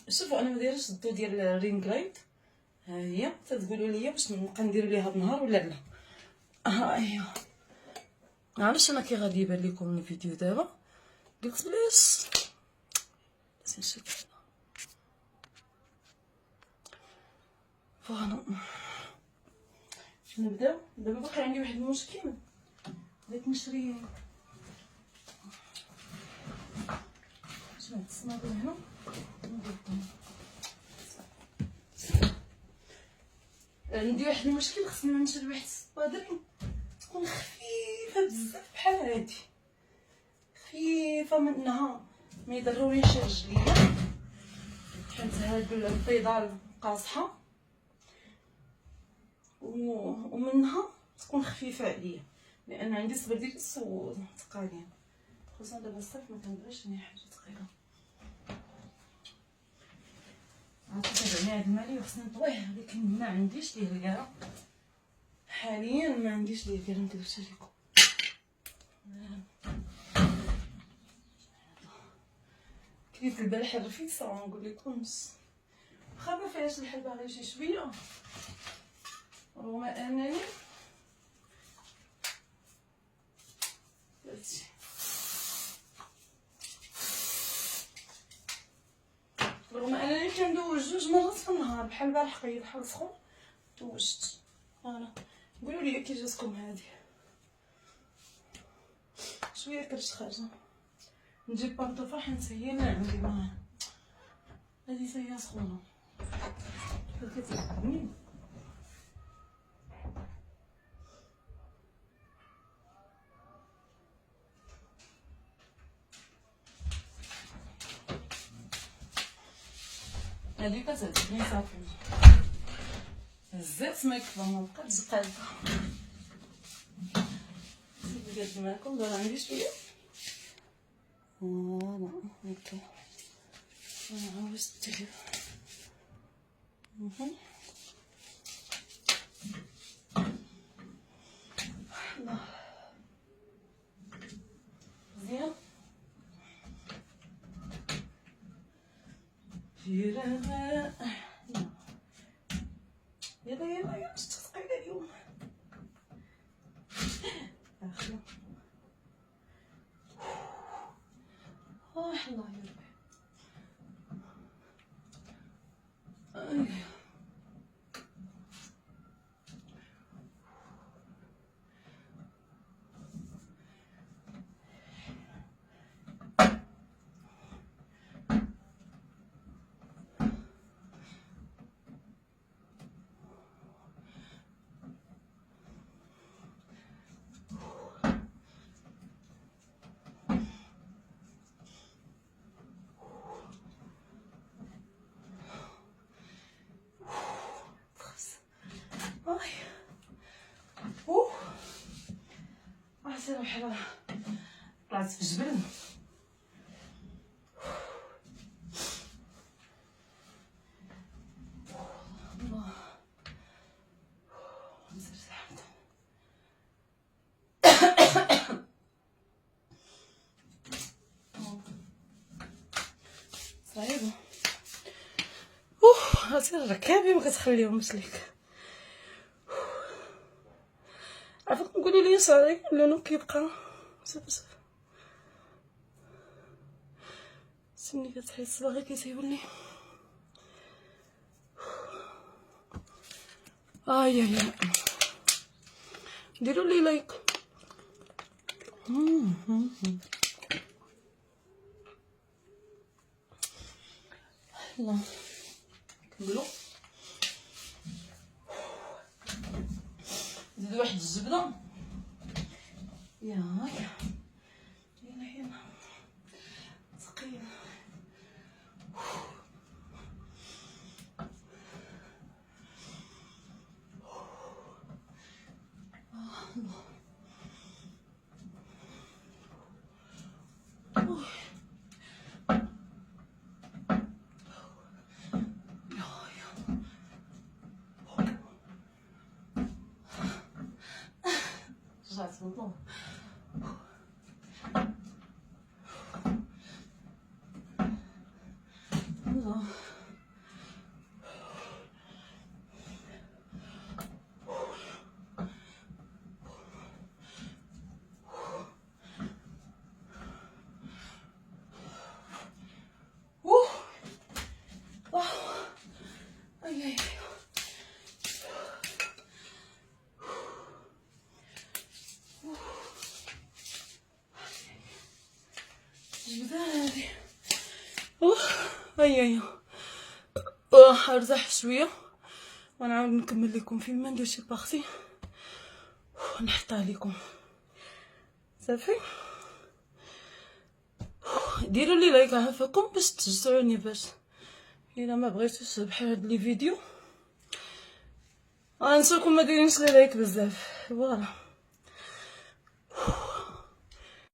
شوفوا انا ما دايرش الضو ديال الرينغ لايت، ها هي تتقولوا لي واش نبقى ندير ليها بالنهار ولا لا. ها هي علاش انا كي غادي يبان لكم الفيديو دابا قلت بلاش نشد فوالا. نبداو دابا. باقي عندي واحد المشكل، بغيت نشري شنو الصناديق هنا عندي واحد المشكل، خصني نشري واحد الصبادرين تكون خفيفه بزاف بحال هادي، خفيفه منها ما يضرونيش رجليا، حيت هاد البيضه القاصحه ومنها تكون خفيفه عليا، لان عندي صبادرين ثقالين، خصوصا دابا الصيف ما كنبغيش ني حاجه ثقيله. عرفتي هاد المالي وخصني نطويه، ولكن ما عنديش ليه الكرا حاليا، ما عنديش ليه الكرا ندير لكم. كليت البارح الرفيسه ما نقول لكمش، واخا ما فيهاش الحلبه غير شي شويه، رغم انني درتي رغم انني كندوز 2 مرات في النهار، بحال البارح قيد بحال سخون دوزت. انا قولوا لي كي جاتكم هذه، شويه كرش خارجه. نجيب بانطوفه حيت هي اللي عندي معاها، هذه هي سخونه كتعجبني. هذه كتعجبني صافي، هزات ما يكفى، ما بقاتش قادة. قلت معكم دابا عندي شويه فوالا هكا. انا عاوزت تجيب مزيان في رماء. يلا يلا يلا ثقيله اليوم اخي. الله يا ربي. عرفتي بحال طلعت في الجبل. الله صعيبه. عرفتي الركابي ما كتخليهمش ليك. عرفت نقولوا لي صعيب لانه كيبقى صافي سني كتحس باغي كيسيبني. يا ديروا لي لايك. يلا نكملوا. نزيد واحد الزبده ياك. يلا ثقيل. رجعت للنوم. جبدان هذه ارتاح شويه ونعاود نكمل لكم فين ما ندير شي باغتي ونحطها لكم صافي. ديروا لي لايك عافاكم باش تشجعوني، باش الا ما بغيتوش بحال هاد لي فيديو غنساكم ما دايرينش لي لايك بزاف. فوالا